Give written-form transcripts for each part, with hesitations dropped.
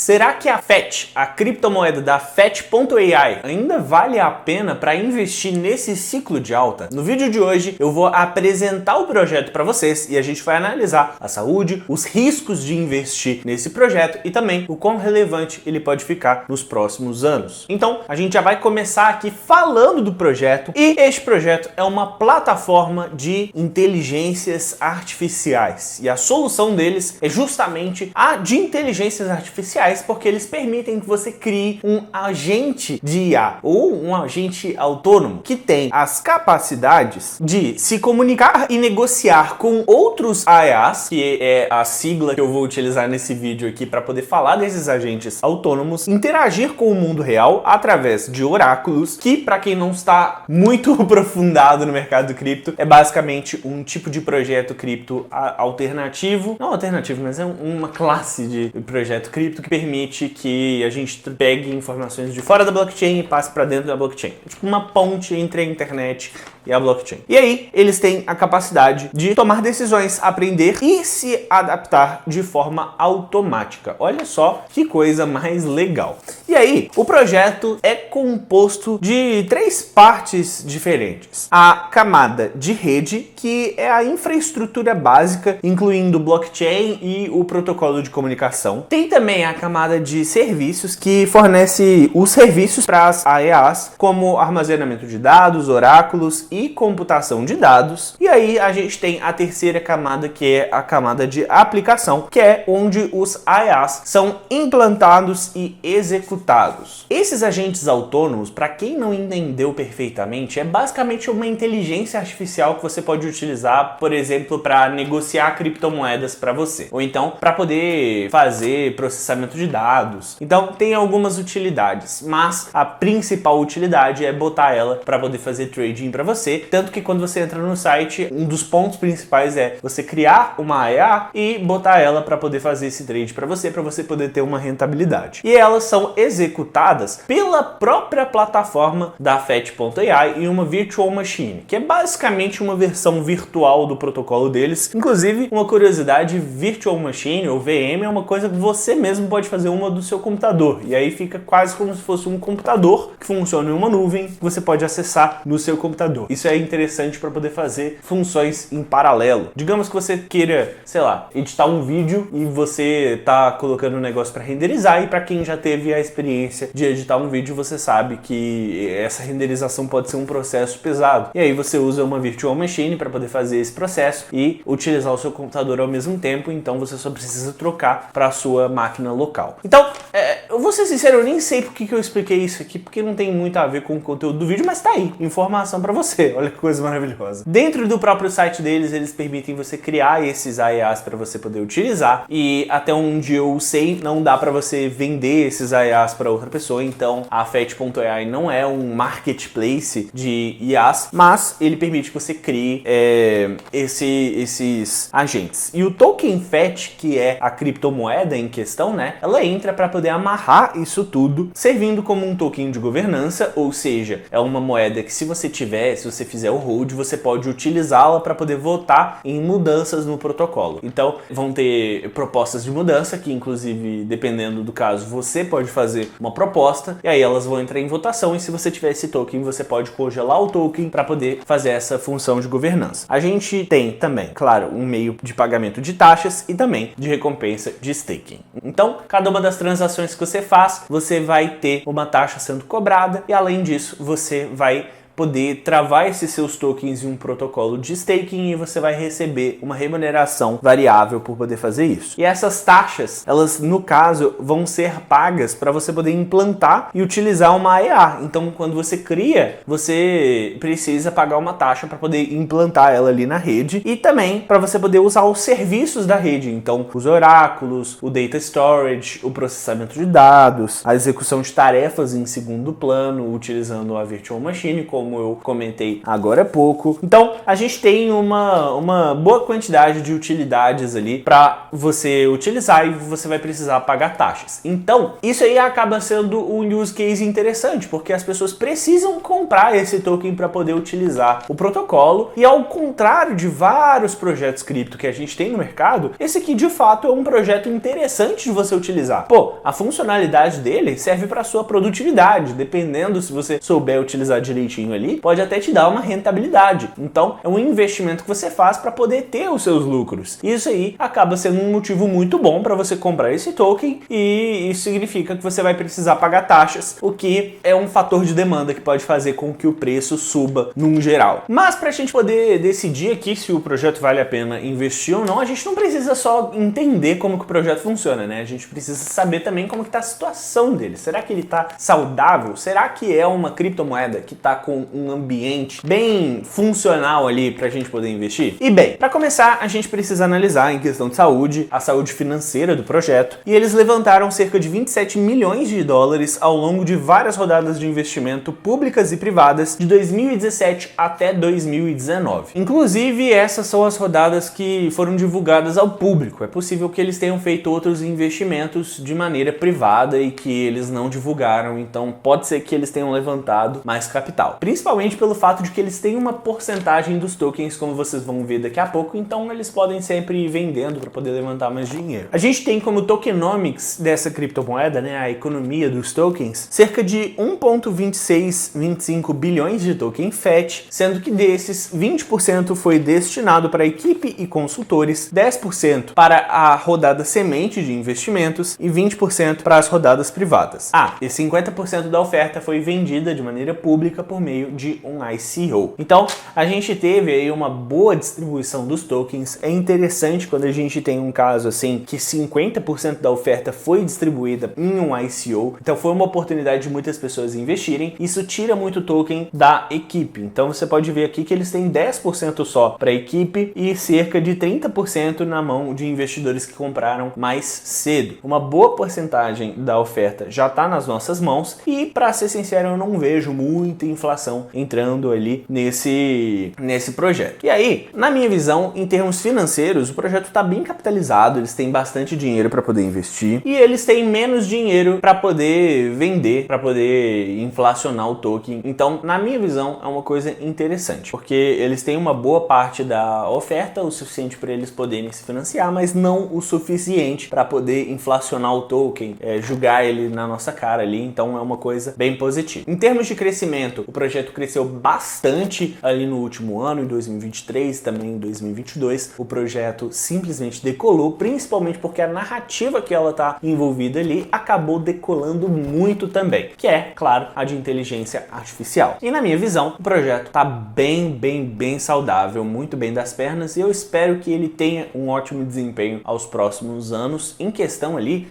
Será que a FET, a criptomoeda da FET.ai, ainda vale a pena para investir nesse ciclo de alta? No vídeo de hoje eu vou apresentar o projeto para vocês e a gente vai analisar a saúde, os riscos de investir nesse projeto e também o quão relevante ele pode ficar nos próximos anos. Então a gente já vai começar aqui falando do projeto, e este projeto é uma plataforma de inteligências artificiais e a solução deles é justamente a de inteligências artificiais, porque eles permitem que você crie um agente de IA ou um agente autônomo que tem as capacidades de se comunicar e negociar com outros AIAs, que é a sigla que eu vou utilizar nesse vídeo aqui para poder falar desses agentes autônomos, interagir com o mundo real através de oráculos, que para quem não está muito aprofundado no mercado cripto, é basicamente um tipo de projeto cripto alternativo, não alternativo, mas é uma classe de projeto cripto que permite que a gente pegue informações de fora da blockchain e passe para dentro da blockchain. É tipo uma ponte entre a internet e a blockchain. E aí, eles têm a capacidade de tomar decisões, aprender e se adaptar de forma automática. Olha só que coisa mais legal. E aí, o projeto é composto de 3 partes diferentes. A camada de rede, que é a infraestrutura básica, incluindo blockchain e o protocolo de comunicação. Tem também a camada de serviços, que fornece os serviços para as AEAs, como armazenamento de dados, oráculos e computação de dados. E aí a gente tem a terceira camada, que é a camada de aplicação, que é onde os AIAs são implantados e executados. Esses agentes autônomos, para quem não entendeu perfeitamente, é basicamente uma inteligência artificial que você pode utilizar, por exemplo, para negociar criptomoedas para você, ou então para poder fazer processamento de dados. Então tem algumas utilidades, mas a principal utilidade é botar ela para poder fazer trading para você. Tanto que quando você entra no site, um dos pontos principais é você criar uma AIA e botar ela para poder fazer esse trade para você poder ter uma rentabilidade. E elas são executadas pela própria plataforma da FET.ai em uma Virtual Machine, que é basicamente uma versão virtual do protocolo deles. Inclusive, uma curiosidade, Virtual Machine ou VM é uma coisa que você mesmo pode fazer uma do seu computador. E aí fica quase como se fosse um computador que funciona em uma nuvem que você pode acessar no seu computador. Isso é interessante para poder fazer funções em paralelo. Digamos que você queira, sei lá, editar um vídeo e você tá colocando um negócio para renderizar, e para quem já teve a experiência de editar um vídeo, você sabe que essa renderização pode ser um processo pesado. E aí você usa uma Virtual Machine para poder fazer esse processo e utilizar o seu computador ao mesmo tempo, então você só precisa trocar para a sua máquina local. Então, eu vou ser sincero, eu nem sei por que eu expliquei isso aqui, porque não tem muito a ver com o conteúdo do vídeo, mas tá aí, informação para você. Olha que coisa maravilhosa. Dentro do próprio site deles, eles permitem você criar esses AIAs para você poder utilizar, e até onde eu sei, não dá para você vender esses AIAs para outra pessoa. Então a FET.ai não é um marketplace de IAs, mas ele permite que você crie esses agentes. E o token FET, que é a criptomoeda em questão, né, ela entra para poder amarrar isso tudo, servindo como um token de governança, ou seja, é uma moeda que se você fizer o hold, você pode utilizá-la para poder votar em mudanças no protocolo. Então vão ter propostas de mudança, que inclusive, dependendo do caso, você pode fazer uma proposta, e aí elas vão entrar em votação, e se você tiver esse token, você pode congelar o token para poder fazer essa função de governança. A gente tem também, claro, um meio de pagamento de taxas e também de recompensa de staking. Então, cada uma das transações que você faz, você vai ter uma taxa sendo cobrada, e além disso, você vai poder travar esses seus tokens em um protocolo de staking, e você vai receber uma remuneração variável por poder fazer isso. E essas taxas, elas no caso vão ser pagas para você poder implantar e utilizar uma AIA. Então, quando você cria, você precisa pagar uma taxa para poder implantar ela ali na rede, e também para você poder usar os serviços da rede. Então, os oráculos, o data storage, o processamento de dados, a execução de tarefas em segundo plano, utilizando a Virtual Machine como como eu comentei agora há pouco. Então, a gente tem uma boa quantidade de utilidades ali para você utilizar e você vai precisar pagar taxas. Então, isso aí acaba sendo um use case interessante, porque as pessoas precisam comprar esse token para poder utilizar o protocolo, e ao contrário de vários projetos cripto que a gente tem no mercado, esse aqui de fato é um projeto interessante de você utilizar. Pô, a funcionalidade dele serve para sua produtividade, dependendo se você souber utilizar direitinho ali, pode até te dar uma rentabilidade. Então, é um investimento que você faz para poder ter os seus lucros. Isso aí acaba sendo um motivo muito bom para você comprar esse token, e isso significa que você vai precisar pagar taxas, o que é um fator de demanda que pode fazer com que o preço suba num geral. Mas para a gente poder decidir aqui se o projeto vale a pena investir ou não, a gente não precisa só entender como que o projeto funciona, né? A gente precisa saber também como que está a situação dele. Será que ele está saudável? Será que é uma criptomoeda que está com um ambiente bem funcional ali para a gente poder investir? E bem, para começar, a gente precisa analisar em questão de saúde, a saúde financeira do projeto, e eles levantaram cerca de 27 milhões de dólares ao longo de várias rodadas de investimento públicas e privadas de 2017 até 2019. Inclusive, essas são as rodadas que foram divulgadas ao público. É possível que eles tenham feito outros investimentos de maneira privada e que eles não divulgaram, então pode ser que eles tenham levantado mais capital. Principalmente pelo fato de que eles têm uma porcentagem dos tokens, como vocês vão ver daqui a pouco, então eles podem sempre ir vendendo para poder levantar mais dinheiro. A gente tem como tokenomics dessa criptomoeda, né, a economia dos tokens, cerca de 1,2625 bilhões de token FET, sendo que desses 20% foi destinado para a equipe e consultores, 10% para a rodada semente de investimentos e 20% para as rodadas privadas. E 50% da oferta foi vendida de maneira pública por meio de um ICO. Então, a gente teve aí uma boa distribuição dos tokens. É interessante quando a gente tem um caso assim que 50% da oferta foi distribuída em um ICO. Então, foi uma oportunidade de muitas pessoas investirem. Isso tira muito token da equipe. Então, você pode ver aqui que eles têm 10% só para a equipe e cerca de 30% na mão de investidores que compraram mais cedo. Uma boa porcentagem da oferta já está nas nossas mãos e, para ser sincero, eu não vejo muita inflação entrando ali nesse projeto. E aí, na minha visão, em termos financeiros, o projeto está bem capitalizado, eles têm bastante dinheiro para poder investir e eles têm menos dinheiro para poder vender, para poder inflacionar o token. Então, na minha visão, é uma coisa interessante, porque eles têm uma boa parte da oferta, o suficiente para eles poderem se financiar, mas não o suficiente para poder inflacionar o token, jogar ele na nossa cara ali. Então, é uma coisa bem positiva. Em termos de crescimento, o projeto cresceu bastante ali no último ano, em 2023, também em 2022. O projeto simplesmente decolou, principalmente porque a narrativa que ela está envolvida ali acabou decolando muito também, que é, claro, a de inteligência artificial. E na minha visão, o projeto está bem saudável, muito bem das pernas, e eu espero que ele tenha um ótimo desempenho aos próximos anos em questão ali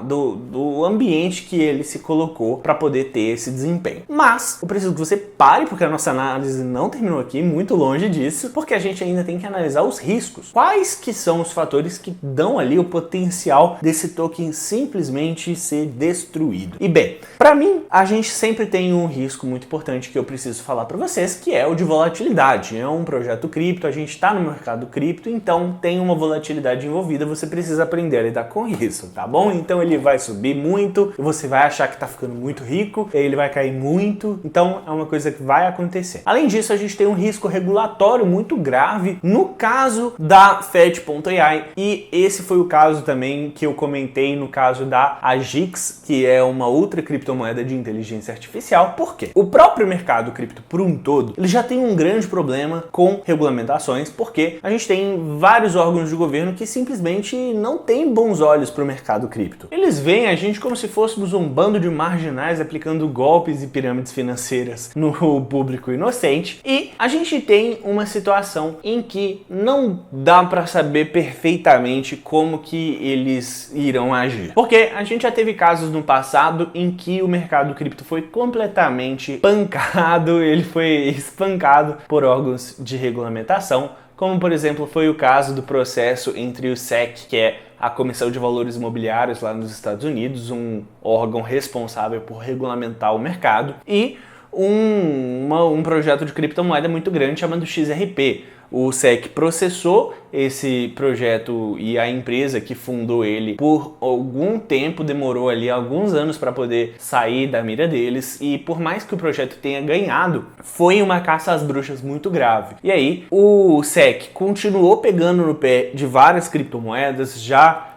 do ambiente que ele se colocou para poder ter esse desempenho. Mas eu preciso que você pare, porque a nossa análise não terminou aqui, muito longe disso, porque a gente ainda tem que analisar os riscos. Quais que são os fatores que dão ali o potencial desse token simplesmente ser destruído? E bem, para mim, a gente sempre tem um risco muito importante que eu preciso falar para vocês, que é o de volatilidade. É um projeto cripto, a gente está no mercado cripto, então tem uma volatilidade envolvida, você precisa aprender a lidar com isso, tá bom? Então ele vai subir muito, você vai achar que tá ficando muito rico, ele vai cair muito, então é uma coisa que vai acontecer. Além disso, a gente tem um risco regulatório muito grave no caso da Fetch.ai, e esse foi o caso também que eu comentei no caso da Agix, que é uma outra criptomoeda de inteligência artificial. Por quê? O próprio mercado cripto por um todo, ele já tem um grande problema com regulamentações, porque a gente tem vários órgãos de governo que simplesmente não têm bons olhos para o mercado cripto. Eles veem a gente como se fôssemos um bando de marginais aplicando golpes e pirâmides financeiras no público inocente, e a gente tem uma situação em que não dá para saber perfeitamente como que eles irão agir. Porque a gente já teve casos no passado em que o mercado cripto foi completamente pancado, ele foi espancado por órgãos de regulamentação, como por exemplo foi o caso do processo entre o SEC, que é a Comissão de Valores Imobiliários lá nos Estados Unidos, um órgão responsável por regulamentar o mercado, e um projeto de criptomoeda muito grande chamado XRP. O SEC processou esse projeto e a empresa que fundou ele por algum tempo, demorou ali alguns anos para poder sair da mira deles, e por mais que o projeto tenha ganhado, foi uma caça às bruxas muito grave. E aí o SEC continuou pegando no pé de várias criptomoedas, já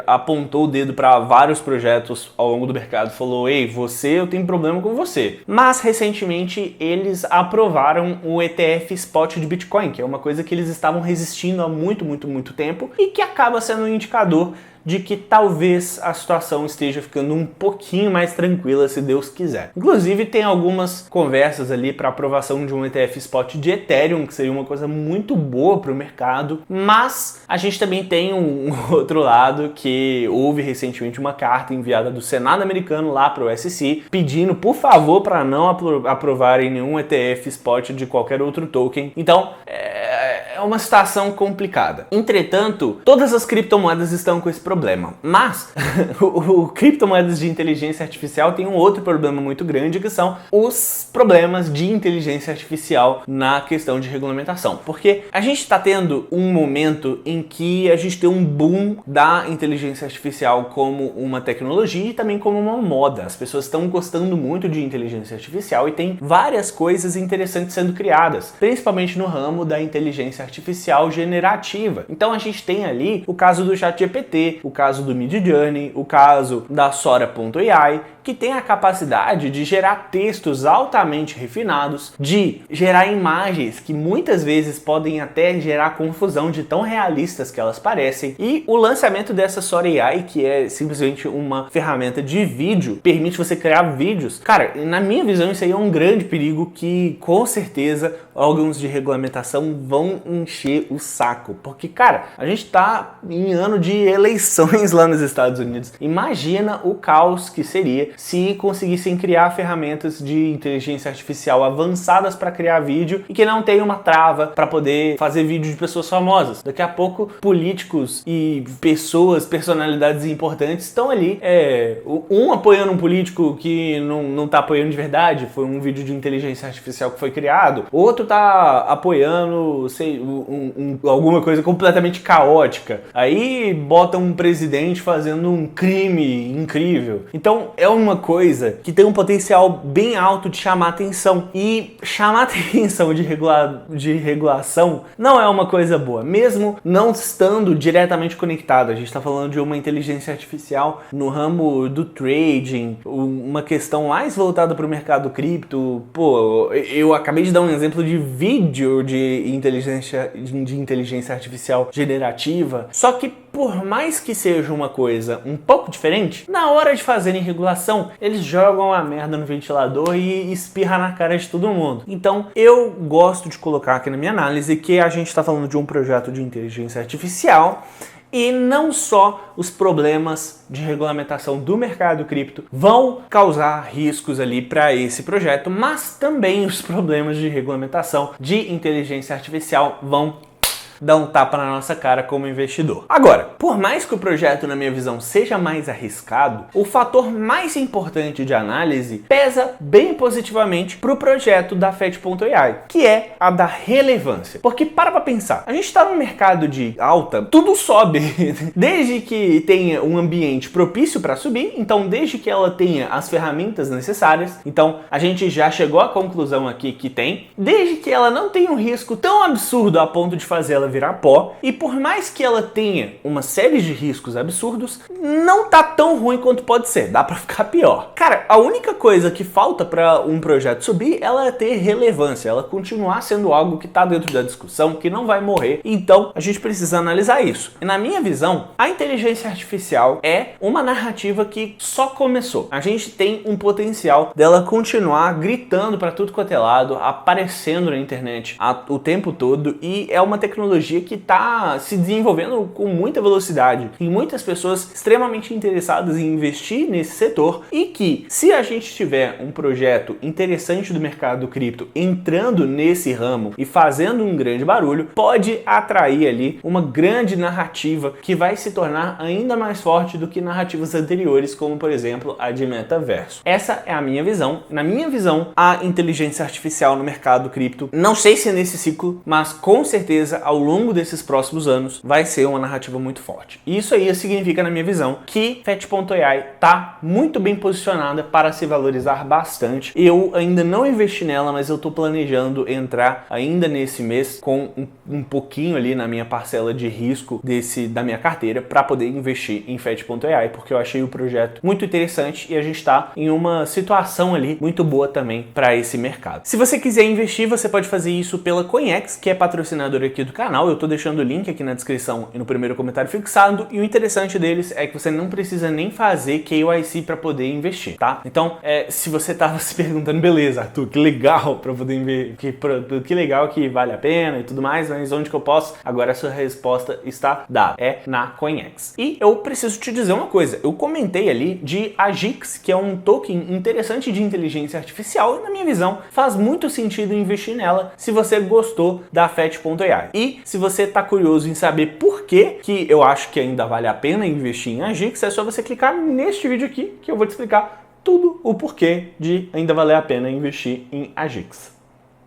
apontou o dedo para vários projetos ao longo do mercado, falou: ei, eu tenho problema com você. Mas recentemente eles aprovaram o ETF Spot de Bitcoin, que é uma coisa que eles estavam resistindo há muito tempo e que acaba sendo um indicador de que talvez a situação esteja ficando um pouquinho mais tranquila, se Deus quiser. Inclusive tem algumas conversas ali para aprovação de um ETF Spot de Ethereum, que seria uma coisa muito boa para o mercado, mas a gente também tem um outro lado, que houve recentemente uma carta enviada do Senado americano lá para o SEC, pedindo por favor para não aprovarem nenhum ETF Spot de qualquer outro token. Então é uma situação complicada. Entretanto, todas as criptomoedas estão com esse problema. Mas o criptomoedas de inteligência artificial tem um outro problema muito grande, que são os problemas de inteligência artificial na questão de regulamentação. Porque a gente está tendo um momento em que a gente tem um boom da inteligência artificial como uma tecnologia e também como uma moda. As pessoas estão gostando muito de inteligência artificial e tem várias coisas interessantes sendo criadas, principalmente no ramo da inteligência artificial generativa. Então a gente tem ali o caso do ChatGPT, o caso do Midjourney, o caso da Sora.ai, que tem a capacidade de gerar textos altamente refinados, de gerar imagens que muitas vezes podem até gerar confusão de tão realistas que elas parecem. E o lançamento dessa Sora AI, que é simplesmente uma ferramenta de vídeo, permite você criar vídeos. Cara, na minha visão isso aí é um grande perigo que com certeza órgãos de regulamentação vão encher o saco. Porque, cara, a gente tá em ano de eleições lá nos Estados Unidos. Imagina o caos que seria se conseguissem criar ferramentas de inteligência artificial avançadas para criar vídeo e que não tem uma trava para poder fazer vídeo de pessoas famosas. Daqui a pouco, políticos e personalidades importantes estão ali, um apoiando um político que não tá apoiando de verdade, foi um vídeo de inteligência artificial que foi criado, outro tá apoiando, alguma coisa completamente caótica. Aí bota um presidente fazendo um crime incrível. Então é uma coisa que tem um potencial bem alto de chamar atenção. E chamar atenção de regulação não é uma coisa boa, mesmo não estando diretamente conectado. A gente está falando de uma inteligência artificial no ramo do trading, uma questão mais voltada para o mercado cripto. Pô, eu acabei de dar um exemplo de vídeo de inteligência artificial generativa, só que por mais que seja uma coisa um pouco diferente, na hora de fazerem regulação, eles jogam a merda no ventilador e espirra na cara de todo mundo. Então, eu gosto de colocar aqui na minha análise que a gente está falando de um projeto de inteligência artificial e não só os problemas de regulamentação do mercado cripto vão causar riscos ali para esse projeto, mas também os problemas de regulamentação de inteligência artificial vão dar um tapa na nossa cara como investidor. Agora, por mais que o projeto, na minha visão, seja mais arriscado, o fator mais importante de análise pesa bem positivamente para o projeto da Fetch.ai, que é a da relevância. Porque para pensar, a gente está num mercado de alta, tudo sobe, desde que tenha um ambiente propício para subir, então desde que ela tenha as ferramentas necessárias, então a gente já chegou à conclusão aqui que tem, desde que ela não tenha um risco tão absurdo a ponto de fazer ela virar pó, e por mais que ela tenha uma série de riscos absurdos, não tá tão ruim quanto pode ser, dá pra ficar pior. Cara, a única coisa que falta para um projeto subir, ela é ter relevância, ela continuar sendo algo que tá dentro da discussão, que não vai morrer, então a gente precisa analisar isso. E na minha visão, a inteligência artificial é uma narrativa que só começou. A gente tem um potencial dela continuar gritando para tudo quanto é lado, aparecendo na internet o tempo todo, e é uma tecnologia tecnologia que está se desenvolvendo com muita velocidade e muitas pessoas extremamente interessadas em investir nesse setor, e que, se a gente tiver um projeto interessante do mercado cripto entrando nesse ramo e fazendo um grande barulho, pode atrair ali uma grande narrativa que vai se tornar ainda mais forte do que narrativas anteriores, como por exemplo a de metaverso. Essa é a minha visão. Na minha visão, a inteligência artificial no mercado cripto, não sei se é nesse ciclo, mas com certeza ao longo desses próximos anos vai ser uma narrativa muito forte. E isso aí significa, na minha visão, que Fetch.ai está muito bem posicionada para se valorizar bastante. Eu ainda não investi nela, mas eu estou planejando entrar ainda nesse mês com um pouquinho ali na minha parcela de risco da minha carteira para poder investir em Fetch.ai, porque eu achei o projeto muito interessante e a gente está em uma situação ali muito boa também para esse mercado. Se você quiser investir, você pode fazer isso pela CoinEx, que é patrocinador aqui do canal. Eu estou deixando o link aqui na descrição e no primeiro comentário fixado, e o interessante deles é que você não precisa nem fazer KYC para poder investir, tá? Então, se você estava se perguntando, beleza, Arthur, que legal para poder investir, que legal, que vale a pena e tudo mais, mas onde que eu posso? Agora a sua resposta está dada, é na CoinEx. E eu preciso te dizer uma coisa, eu comentei ali de AGIX, que é um token interessante de inteligência artificial, e na minha visão faz muito sentido investir nela se você gostou da Fetch.ai. E se você está curioso em saber por que eu acho que ainda vale a pena investir em AGIX, é só você clicar neste vídeo aqui que eu vou te explicar tudo o porquê de ainda valer a pena investir em AGIX.